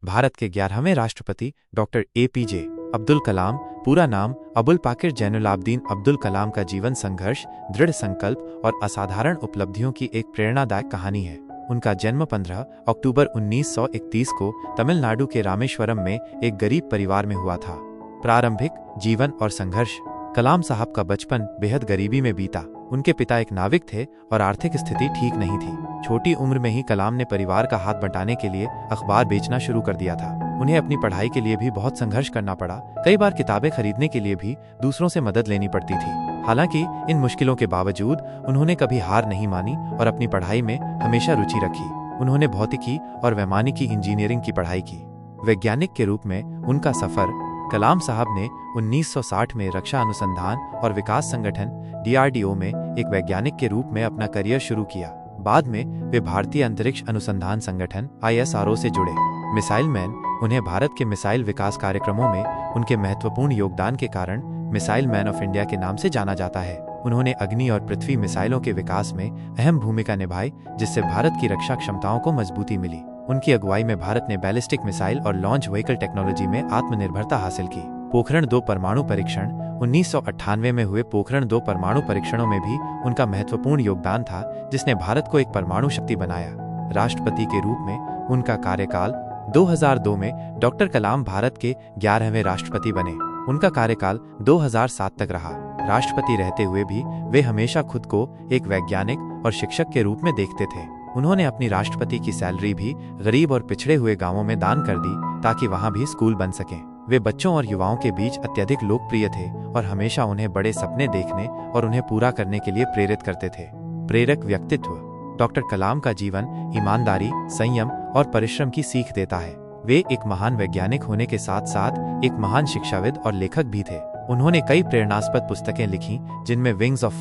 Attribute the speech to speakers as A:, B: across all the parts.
A: भारत के 11वें राष्ट्रपति doctor APJ Abdul Kalam, पूरा नाम अबुल पाकिर जैनुलाब्दीन अब्दुल कलाम का जीवन संघर्ष, दृढ़ संकल्प और असाधारण उपलब्धियों की एक प्रेरणादायक कहानी है। उनका जन्म 15 अक्टूबर 1931 को तमिलनाडु के रामेश्वरम में एक गरीब परिवार में हुआ था। प्रारंभिक जीवन और संघर्ष। कलाम साहब का बचपन बेहद गरीबी में बीता। उनके पिता एक नाविक थे और आर्थिक स्थिति ठीक नहीं थी। छोटी उम्र में ही कलाम ने परिवार का हाथ बंटाने के लिए अखबार बेचना शुरू कर दिया था। उन्हें अपनी पढ़ाई के लिए भी बहुत संघर्ष करना पड़ा। कई बार किताबें खरीदने के लिए भी दूसरों से मदद लेनी पड़ती थी। हालांकि इन मुश्किलों के बावजूद उन्होंने कभी हार नहीं मानी और अपनी पढ़ाई में हमेशा रुचि रखी। उन्होंने भौतिकी और वैमानिकी इंजीनियरिंग की पढ़ाई की। वैज्ञानिक के रूप में उनका सफर। कलाम साहब ने 1960 में रक्षा अनुसंधान और विकास संगठन DRDO में एक वैज्ञानिक के रूप में अपना करियर शुरू किया। बाद में वे भारतीय अंतरिक्ष अनुसंधान संगठन ISRO से जुड़े। Missile man. उन्हें भारत के मिसाइल विकास कार्यक्रमों में उनके महत्वपूर्ण योगदान के कारण मिसाइल मैन ऑफ इंडिया के नाम से जाना जाता है। उन्होंने अग्नि और पृथ्वी मिसाइलों के विकास में अहम भूमिका निभाई, जिससे भारत की रक्षा क्षमताओं को मजबूती मिली। उनकी अगुवाई में भारत ने बैलिस्टिक मिसाइल और लॉन्च व्हीकल टेक्नोलॉजी में आत्मनिर्भरता हासिल की। पोखरण 2 परमाणु परीक्षण। 1998 में हुए पोखरण 2 परमाणु परीक्षणों में भी उनका महत्वपूर्ण योगदान था, जिसने भारत को एक परमाणु शक्ति बनाया। राष्ट्रपति के रूप में उनका कार्यकाल। 2002 में डॉक्टर कलाम भारत के 11वें राष्ट्रपति बने। उनका कार्यकाल 2007 तक रहा। राष्ट्रपति रहते हुए भी वे हमेशा खुद को एक वैज्ञानिक और शिक्षक के रूप में देखते थे। उन्होंने अपनी राष्ट्रपति की सैलरी भी गरीब और पिछड़े हुए गांवों में दान कर दी, ताकि वहां भी स्कूल बन सकें। वे बच्चों और युवाओं के बीच अत्यधिक लोकप्रिय थे और हमेशा उन्हें बड़े सपने देखने और उन्हें पूरा करने के लिए प्रेरित करते थे। प्रेरक व्यक्तित्व। डॉक्टर कलाम का जीवन ईमानदारी, संयम और परिश्रम की सीख देता है। वे एक महान वैज्ञानिक होने के साथ साथ एक महान शिक्षाविद और लेखक भी थे। उन्होंने कई प्रेरणास्पद पुस्तकें लिखी, जिनमें विंग्स ऑफ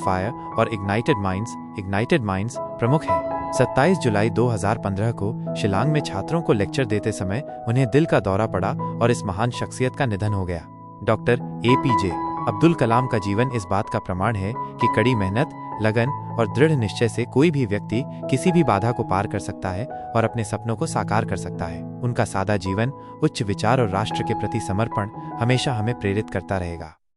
A: फायर और इग्नाइटेड माइंड्स प्रमुख हैं। 27 जुलाई 2015 को शिलांग में छात्रों को लेक्चर देते समय उन्हें दिल का दौरा पड़ा और इस महान शख्सियत का निधन हो गया। डॉक्टर APJ अब्दुल कलाम का जीवन इस बात का प्रमाण है कि कड़ी मेहनत, लगन और दृढ़ निश्चय से कोई भी व्यक्ति किसी भी बाधा को पार कर सकता है और अपने सपनों को साकार कर सकता है। उनका सादा जीवन, उच्च विचार और राष्ट्र के प्रति समर्पण हमेशा हमें प्रेरित करता रहेगा।